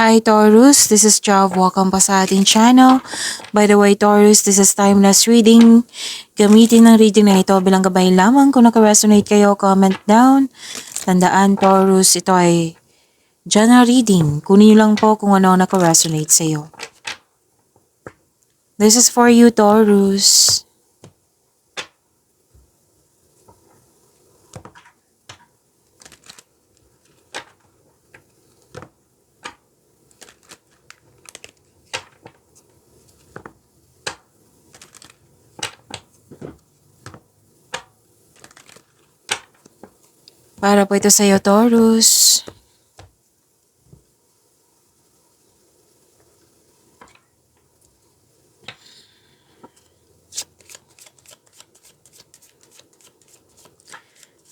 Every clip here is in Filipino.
Hi Taurus, this is Jav. Welcome pa sa ating channel. By the way Taurus, this is timeless reading. Gamitin ng reading na ito bilang gabay lamang. Kung naka-resonate kayo, comment down. Tandaan Taurus, ito ay general reading. Kunin nyo lang po kung ano ang naka-resonate sa iyo. This is for you Taurus. Para po ito sa iyo, Taurus.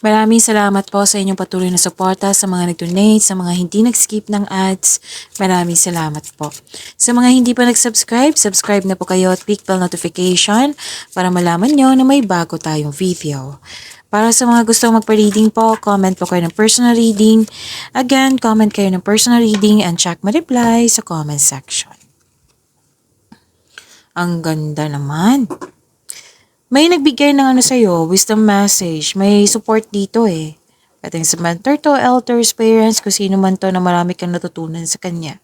Maraming salamat po sa inyong patuloy na suporta, sa mga nag-donate, sa mga hindi nag-skip ng ads. Maraming salamat po. Sa mga hindi pa nag-subscribe, subscribe na po kayo at click bell notification para malaman nyo na may bago tayong video. Para sa mga gustong magpa-reading po, comment po kayo ng personal reading. Again, comment kayo ng personal reading and check my reply sa comment section. Ang ganda naman. May nagbigay ng sa'yo, wisdom message. May support dito eh. Pwedeng sa mentor to, elders, parents, kung sino man to na marami kang natutunan sa kanya.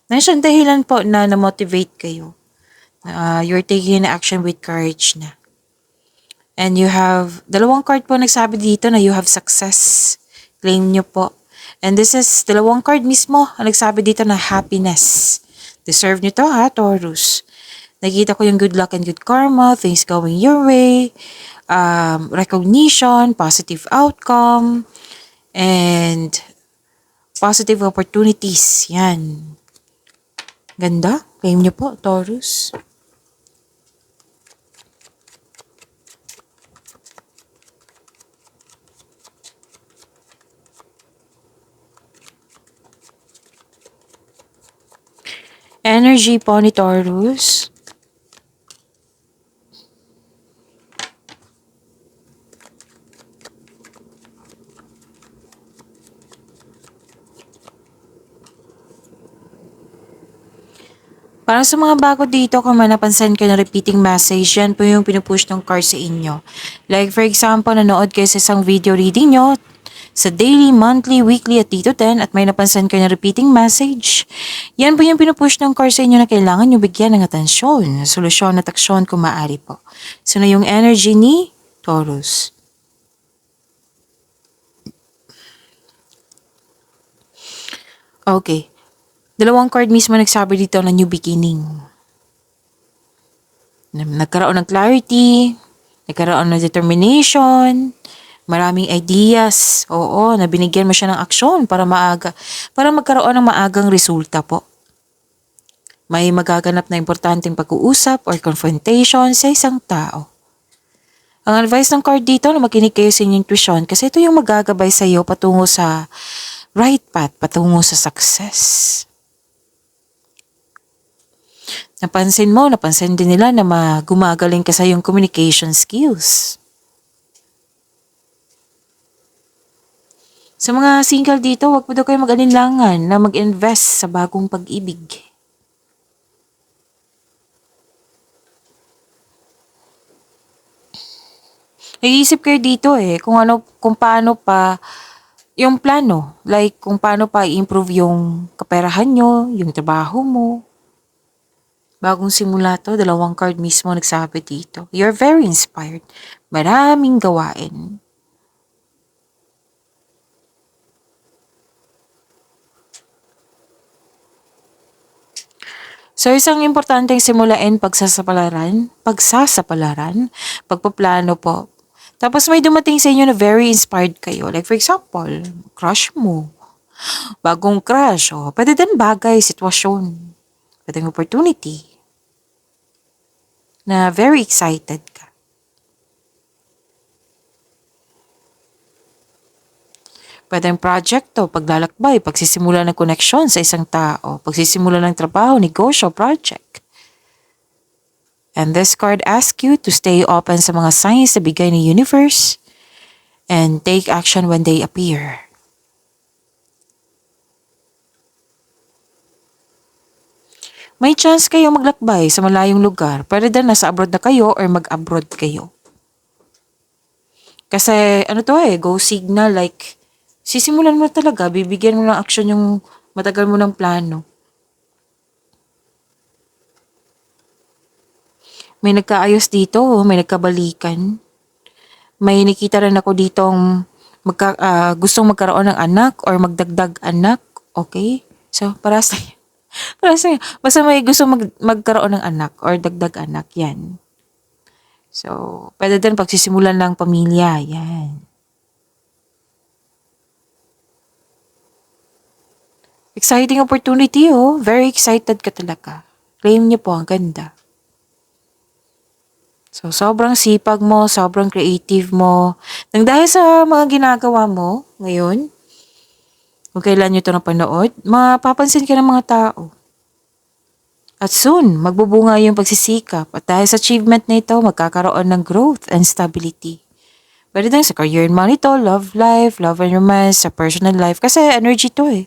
Nandiyan dahilan po na na-motivate kayo. You're taking action with courage na. And you have, dalawang card po nagsabi dito na you have success. Claim nyo po. And this is, dalawang card mismo ang nagsabi dito na happiness. Deserve nyo to ha, Taurus. Nakita ko yung good luck and good karma, things going your way, recognition, positive outcome, and positive opportunities. Yan. Ganda. Claim nyo po, Taurus. Energy po ni Taurus. Para sa mga bago dito, kung may napansin kayo na repeating message, yan po yung pinupush ng card sa inyo. Like for example, nanood kayo sa isang video reading nyo, sa daily, monthly, weekly at dito 10 at may napansin kayo na repeating message. Yan po yung pinupush ng card sa inyo na kailangan nyo bigyan ng atensyon, solusyon at aksyon kung maaari po. So na yung energy ni Taurus. Okay. Dalawang card mismo nagsabi dito na new beginning. Nagkaroon ng clarity, nagkaroon ng determination, maraming ideas. Oo, na binigyan mo siya ng aksyon para magkaroon ng maagang resulta po. May magaganap na importanteng pag-uusap or confrontation sa isang tao. Ang advice ng card dito na makinig kayo sa inyong intuition kasi ito yung magagabay sa iyo patungo sa right path, patungo sa success. Napansin din nila na gumagaling ka sa iyong communication skills. Sa mga single dito, huwag po daw kayo mag-alinlangan na mag-invest sa bagong pag-ibig. Nag-iisip kayo dito kung paano pa yung plano. Like kung paano pa i-improve yung kaperahan nyo, yung trabaho mo. Bagong simula to, dalawang card mismo nagsabi dito. You're very inspired. Maraming gawain. So, isang importanteng simulain pagsasapalaran, pagpaplano po. Tapos may dumating sa inyo na very inspired kayo. Like for example, crush mo. Bagong crush. Pwede din bagay, sitwasyon. Pwede opportunity. Na very excited ka. Pwedeng project to, paglalakbay, pagsisimula ng koneksyon sa isang tao, pagsisimula ng trabaho, negosyo, project. And this card asks you to stay open sa mga signs na bigay ng universe and take action when they appear. May chance kayo maglakbay sa malayong lugar. Pwede din nasa abroad na kayo or mag-abroad kayo. Kasi ano to go signal like sisimulan mo talaga, bibigyan mo ng action yung matagal mo ng plano. May nagkaayos dito, may nagkabalikan. May nakita rin ako ditong gustong magkaroon ng anak or magdagdag anak. Okay? So, para sa para sa basta may gusto magkaroon ng anak or dagdag anak, yan. So, pwede din pagsisimulan ng pamilya, yan. Exciting opportunity, Very excited ka talaga. Claim niyo po, ang ganda. So, sobrang sipag mo, sobrang creative mo. Nang dahil sa mga ginagawa mo ngayon, kung kailan nyo ito napanood, mapapansin ka ng mga tao. At soon, magbubunga yung pagsisikap. At dahil sa achievement na ito, magkakaroon ng growth and stability. Pwede din sa career and money to, love life, love and romance, sa personal life. Kasi energy to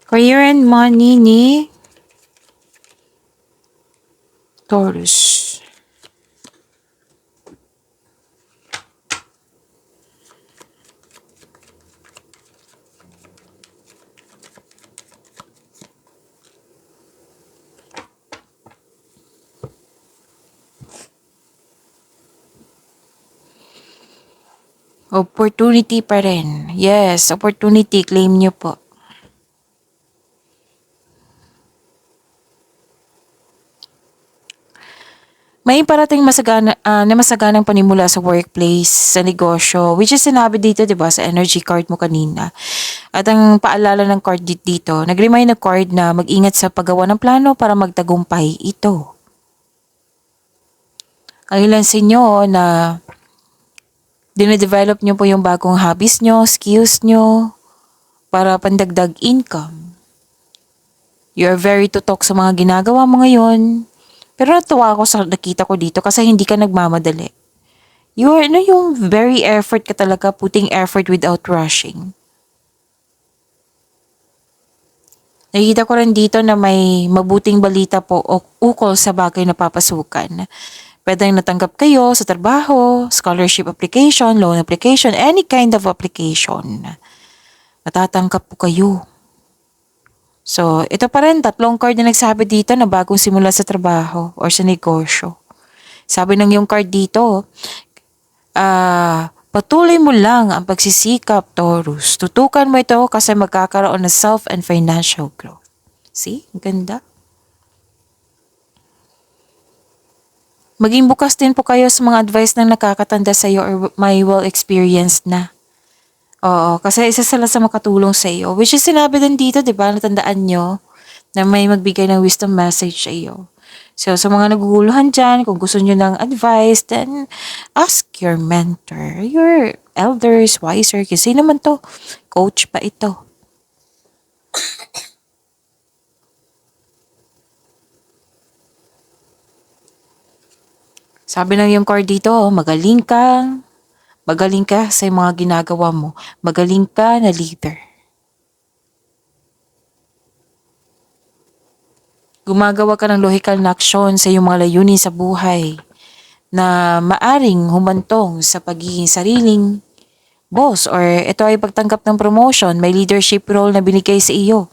Career and money ni Taurus. Opportunity pa rin. Yes, opportunity. Claim nyo po. May parating na masaganang panimula sa workplace, sa negosyo, which is sinabi dito, 'di ba, sa energy card mo kanina. At ang paalala ng card dito, nag-remind na card na mag-ingat sa paggawa ng plano para magtagumpay ito. Ang ilan sa inyo na dinedevelop nyo po yung bagong hobbies nyo, skills nyo, para pandagdag income. You're very tutok sa mga ginagawa mo ngayon. Pero natuwa ako sa nakita ko dito kasi hindi ka nagmamadali. Yung very effort ka talaga, putting effort without rushing. Nakikita ko rin dito na may mabuting balita po o ukol sa bagay na papasukan. Pwedeng natanggap kayo sa trabaho, scholarship application, loan application, any kind of application. Matatanggap po kayo. So, ito pa rin, 3 card na nagsabi dito na bagong simula sa trabaho or sa negosyo. Sabi ng yung card dito, patuloy mo lang ang pagsisikap, Taurus. Tutukan mo ito kasi magkakaroon ng self and financial growth. See? Ang ganda. Maging bukas din po kayo sa mga advice ng nakakatanda sa iyo or may well-experienced na. Oo, kasi isa sila sa makatulong sa iyo. Which is sinabi din dito, di ba? Natandaan nyo na may magbigay ng wisdom message sa iyo. So, sa mga naguguluhan dyan, kung gusto nyo ng advice, then ask your mentor, your elders, wiser. Kasi naman to, coach pa ito. Sabi ng yung card dito, magaling ka sa mga ginagawa mo. Magaling ka na leader. Gumagawa ka ng logical na aksyon sa iyong mga layunin sa buhay na maaring humantong sa pagiging sariling boss or ito ay pagtanggap ng promotion, may leadership role na binigay sa iyo.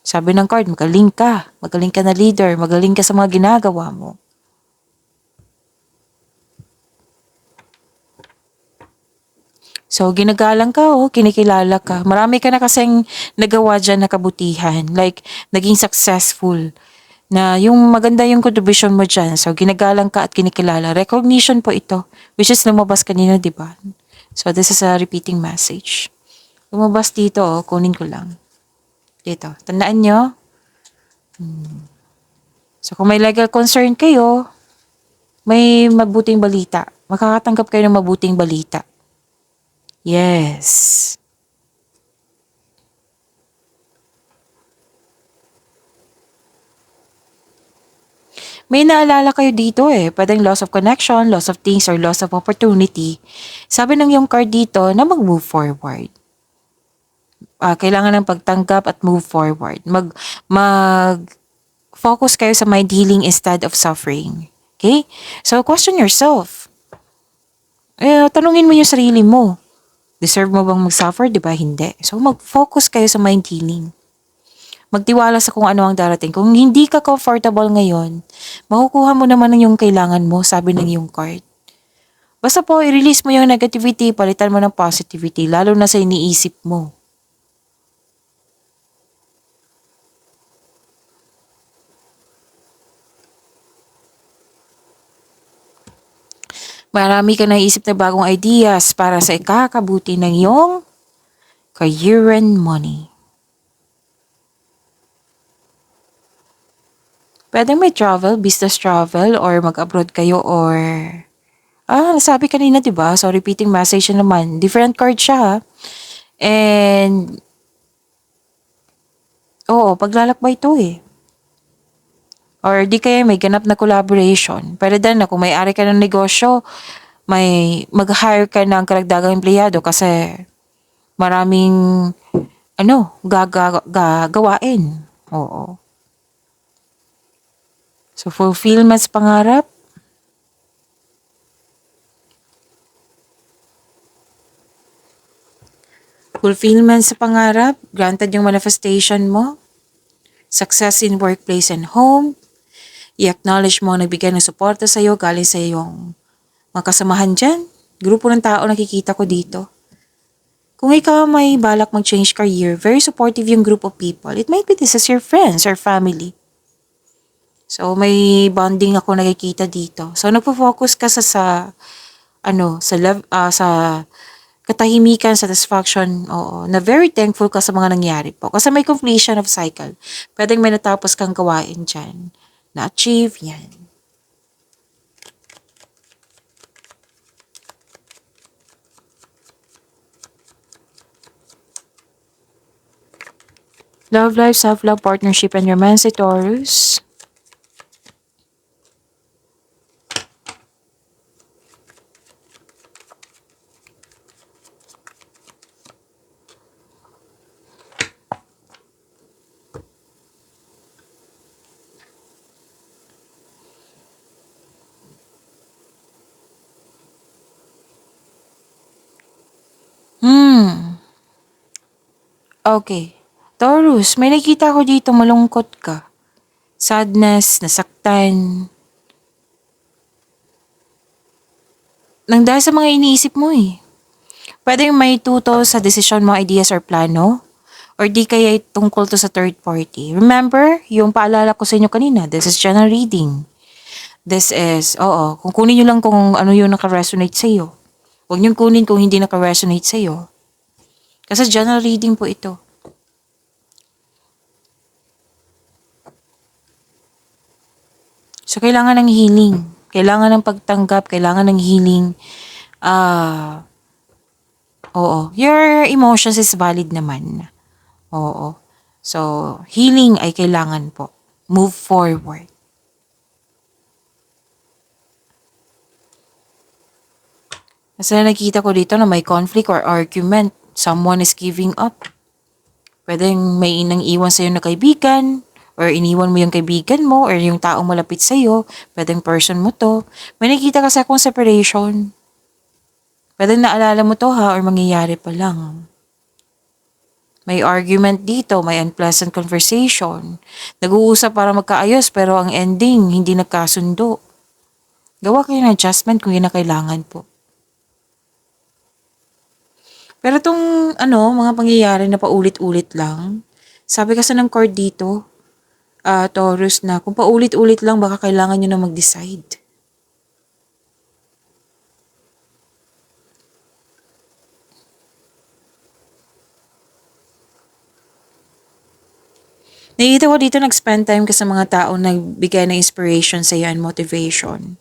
Sabi ng card, magaling ka na leader, magaling ka sa mga ginagawa mo. So, ginagalang ka kinikilala ka. Marami ka na kasing nagawa dyan na kabutihan. Like, naging successful. Na yung maganda yung contribution mo dyan. So, ginagalang ka at kinikilala. Recognition po ito. Which is lumabas kanina, di ba? So, this is a repeating message. Lumabas dito, kunin ko lang. Dito. Tandaan nyo. So, kung may legal concern kayo, may mabuting balita. Makakatanggap kayo ng mabuting balita. Yes. May naalala kayo dito eh. Pwedeng loss of connection, loss of things, or loss of opportunity. Sabi ng yung card dito na mag-move forward. Kailangan ng pagtanggap at move forward. Focus kayo sa mind healing instead of suffering. Okay? So, question yourself. Tanungin mo yung sarili mo. Deserve mo bang mag-suffer? Diba? Hindi. So, mag-focus kayo sa mind healing. Magtiwala sa kung ano ang darating. Kung hindi ka comfortable ngayon, makukuha mo naman ang yung kailangan mo, sabi ng yung card. Basta po, i-release mo yung negativity, palitan mo ng positivity, lalo na sa iniisip mo. Marami ka naisip na bagong ideas para sa ikakabuti ng iyong career and money. Pwedeng may travel, business travel, or mag-abroad kayo, or... nasabi kanina, diba? So, repeating message naman. Different card siya, ha? And... Oo, paglalakbay to eh. Or di kaya may ganap na collaboration. Pwede din na kung may-ari ka ng negosyo, may mag-hire ka ng karagdagang empleyado kasi maraming gagawain. Oo. So, fulfillment sa pangarap. Fulfillment sa pangarap. Granted yung manifestation mo. Success in workplace and home. I-acknowledge mo na nagbigay ng suporta sa'yo galing sa iyong mga kasamahan dyan. Grupo ng tao nakikita ko dito. Kung ikaw may balak mag-change career, very supportive yung group of people. It might be this is your friends or family. So, may bonding ako nakikita dito. So, nagpo-focus ka sa katahimikan, satisfaction, oo, na very thankful ka sa mga nangyari po. Kasi may completion of cycle. Pwedeng may natapos kang gawain dyan. Na-achieve, yan. Love life, self-love, partnership, and romance, Taurus. Okay. Taurus, may nakita ko dito malungkot ka. Sadness, nasaktan. Nang dahil sa mga iniisip mo eh. Pwedeng may tuto sa desisyon mo, ideas or plano. Or di kaya tungkol to sa third party. Remember, yung paalala ko sa inyo kanina, this is general reading. This is, kung kunin nyo lang kung ano yung naka-resonate sa iyo. Huwag nyo kunin kung hindi naka-resonate sa iyo. Kasi general reading po ito. So, kailangan ng healing. Kailangan ng pagtanggap. Kailangan ng healing. Your emotions is valid naman. Oo. So, healing ay kailangan po. Move forward. Kasi nakita ko dito na may conflict or argument. Someone is giving up. Pwedeng may inang iwan sa'yo na kaibigan, or iniwan mo yung kaibigan mo, or yung taong malapit sa'yo. Pwedeng person mo to. May nakita kasi akong separation. Pwedeng naalala mo to ha, or mangyayari pa lang. May argument dito, may unpleasant conversation. Nag-uusap para magkaayos pero ang ending, hindi nagkasundo. Gawa kayo ng adjustment kung yun na kailangan po. Pero itong mga pangyayari na paulit-ulit lang, sabi kasi ng card dito, Taurus, na kung paulit-ulit lang baka kailangan nyo na mag-decide. Nakikita ko dito nag-spend time ka sa mga taong nagbigay ng inspiration sa iyo and motivation.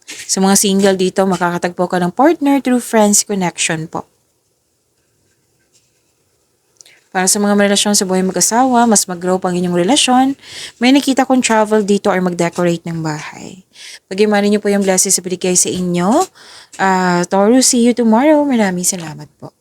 Sa mga single dito, makakatagpo ka ng partner through friends connection po. Para sa mga relasyon sa buhay mag-asawa, mas mag-grow pang inyong relasyon, may nakita kong travel dito or mag-decorate ng bahay. Pag-imanin niyo po yung blessings sa binigay sa inyo. Taurus, see you tomorrow. Maraming salamat po.